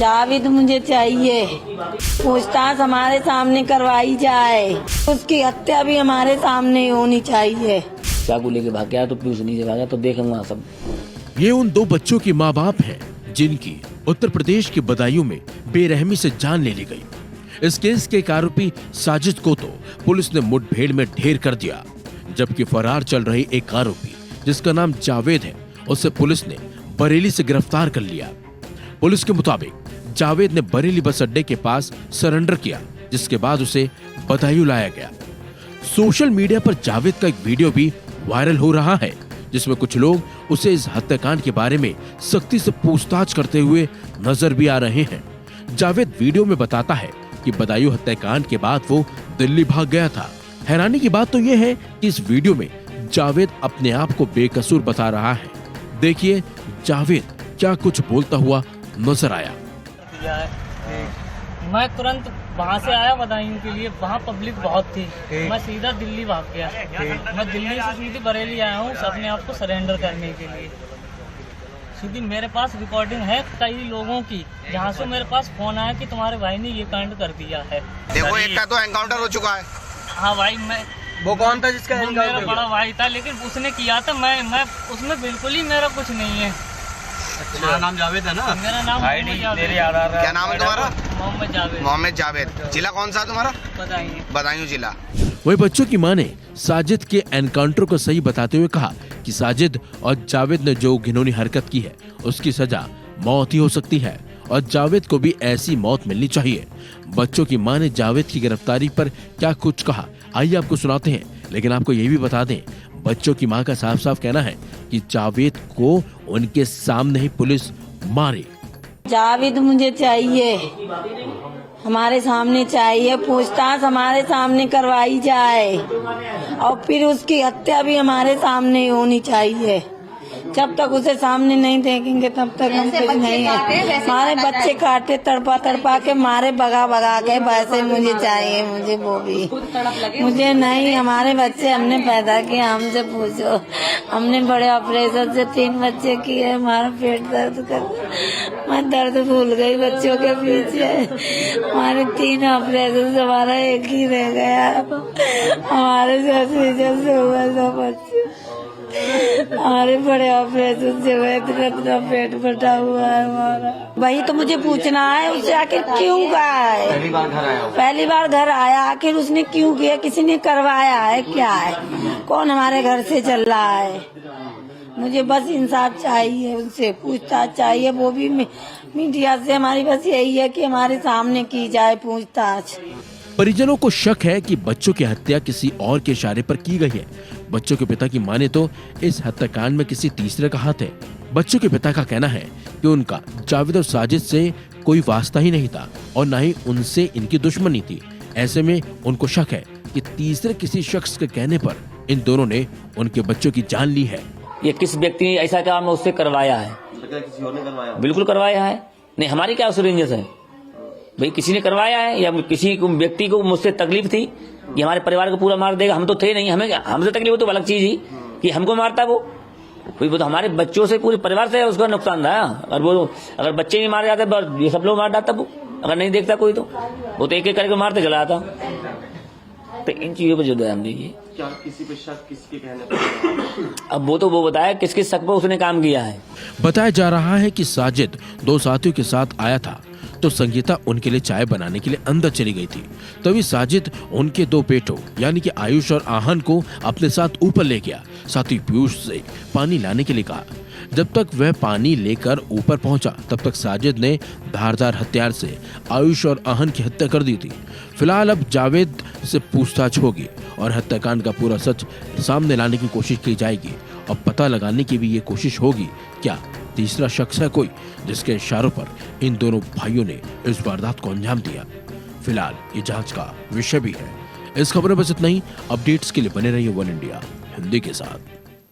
जावेद मुझे चाहिए, पूछताछ हमारे सामने करवाई जाए, उसकी हत्या भी हमारे सामने होनी चाहिए। चाकू लेके भाग गया तो पीयूष नीचे भागा तो देखूंगा सब। ये उन दो बच्चों की माँ बाप हैं जिनकी उत्तर प्रदेश के बदायूं में बेरहमी से जान ले ली गई। इस केस के एक आरोपी साजिद को तो पुलिस ने मुठभेड़ में ढेर कर दिया, जबकि फरार चल रही एक आरोपी जिसका नाम जावेद है उसे पुलिस ने बरेली से गिरफ्तार कर लिया। पुलिस के मुताबिक जावेद ने बरेली बस अड्डे के पास सरेंडर किया, जिसके बाद उसे बदायूं लाया गया। सोशल मीडिया पर जावेद का एक वीडियो भी वायरल हो रहा है, जिसमें कुछ लोग उसे इस हत्याकांड के बारे में सख्ती से पूछताछ करते हुए नजर भी आ रहे हैं। जावेद वीडियो में बताता है कि बदायूं हत्याकांड के बाद वो दिल्ली भाग गया था। हैरानी की बात तो यह है कि इस वीडियो में जावेद अपने आप को बेकसूर बता रहा है। देखिए जावेद क्या कुछ बोलता हुआ नजर आया। मैं तुरंत वहाँ से आया बदायूं के लिए, वहाँ पब्लिक बहुत थी, मैं सीधा दिल्ली भाग गया। मैं दिल्ली से सीधी बरेली आया हूँ अपने आप को सरेंडर करने के लिए। सीधी मेरे पास रिकॉर्डिंग है कई लोगों की, जहाँ से मेरे पास फोन आया कि तुम्हारे भाई ने ये कांड कर दिया है। देखो एक का तो एनकाउंटर हो चुका है। हाँ भाई, मैं वो कौन था जिसका मेरा बड़ा भाई था, लेकिन उसने किया था, मैं उसमें बिल्कुल ही मेरा कुछ नहीं है। अच्छा, नाम जावेद है ना? मेरा नाम क्या नाम है तुम्हारा? मोहम्मद जावेद। मोहम्मद जावेद। जिला कौन सा तुम्हारा? बदायूं जिला। वही बच्चों की मां ने साजिद के एनकाउंटर को सही बताते हुए कहा कि साजिद और जावेद ने जो घिनौनी हरकत की है उसकी सजा मौत ही हो सकती है और जावेद को भी ऐसी मौत मिलनी चाहिए। बच्चों की मां ने जावेद की गिरफ्तारी पर क्या कुछ कहा, आइए आपको सुनाते हैं। लेकिन आपको ये भी बता दें, बच्चों की मां का साफ साफ कहना है कि जावेद को उनके सामने ही पुलिस मारे। जावेद मुझे चाहिए, हमारे सामने चाहिए, पूछताछ हमारे सामने करवाई जाए और फिर उसकी हत्या भी हमारे सामने होनी चाहिए। जब तक उसे सामने नहीं देखेंगे तब तक हम कुछ नहीं है। हमारे बच्चे काटे तड़पा तड़पा के मारे, भगा भगा के, वैसे मुझे चाहिए, मुझे वो भी मुझे नहीं। हमारे बच्चे हमने पैदा किए, हमसे पूछो। हमने बड़े ऑपरेशन से 3 बच्चे किए, हमारा पेट दर्द कर, मैं दर्द भूल गई बच्चों के पीछे। हमारे 3 ऑपरेशन से हमारा एक ही रह गया। हमारे से हुआ 2 बच्चे, हमारे बड़े ऑपरेशन से हुए, इतना पेट फटा हुआ है हमारा। वही तो मुझे पूछना है उससे, आखिर क्यों गया है? पहली बार घर आया, आखिर उसने क्यों किया? किसी ने करवाया है? क्या है? कौन हमारे घर से चल रहा है? मुझे बस इंसाफ चाहिए, उनसे पूछताछ चाहिए, वो भी मीडिया से। हमारी बस यही है कि हमारे सामने की जाए पूछताछ। परिजनों को शक है कि बच्चों की हत्या किसी और के इशारे पर की गई है। बच्चों के पिता की माने तो इस हत्याकांड में किसी तीसरे का हाथ है। बच्चों के पिता का कहना है कि उनका जावेद और साजिद से कोई वास्ता ही नहीं था और न ही उनसे इनकी दुश्मनी थी। ऐसे में उनको शक है कि तीसरे किसी शख्स के कहने पर इन दोनों ने उनके बच्चों की जान ली है। ये किस व्यक्ति ने ऐसा काम उससे करवाया है? किसी और ने करवाया? बिल्कुल करवाया है। नहीं, हमारी क्या उससे रेंजस है भाई? किसी ने करवाया है या किसी व्यक्ति को मुझसे तकलीफ थी कि हमारे परिवार को पूरा मार देगा? हम तो थे नहीं, हमें हमसे तकलीफ हो तो अलग चीज ही कि हमको मारता वो तो हमारे बच्चों से, पूरे परिवार से उसका नुकसान था। और वो अगर बच्चे नहीं मारे जाते, ये सब लोग मार डालता वो, अगर नहीं देखता कोई तो वो तो एक एक करके मारते चला आता। तो इन चीजों पर जो ध्यान दीजिए। क्या किसी पे शक किसके कहने पर? अब वो बताया किस किस शक पर उसने काम किया है। बताया जा रहा है कि साजिद 2 साथियों के साथ आया था तो संगीता उनके लिए चाय बनाने के लिए अंदर चली गई थी। तभी साजिद उनके 2 बेटों यानी कि आयुष और आहन को अपने साथ ऊपर ले गया। साथ ही पीयूष से पानी लाने के लिए कहा। जब तक वह पानी लेकर ऊपर पहुंचा तब तक साजिद ने धारदार हथियार से आयुष और आहन की हत्या कर दी थी। फिलहाल अब जावेद से पूछताछ होगी और हत्याकांड का पूरा सच सामने लाने की कोशिश की जाएगी और पता लगाने की भी ये कोशिश होगी क्या तीसरा शख्स है कोई जिसके इशारों पर इन दोनों भाइयों ने इस वारदात को अंजाम दिया। फिलहाल ये जांच का विषय भी है। इस खबर में बस इतना ही। अपडेट्स के लिए बने रहिए वन इंडिया हिंदी के साथ।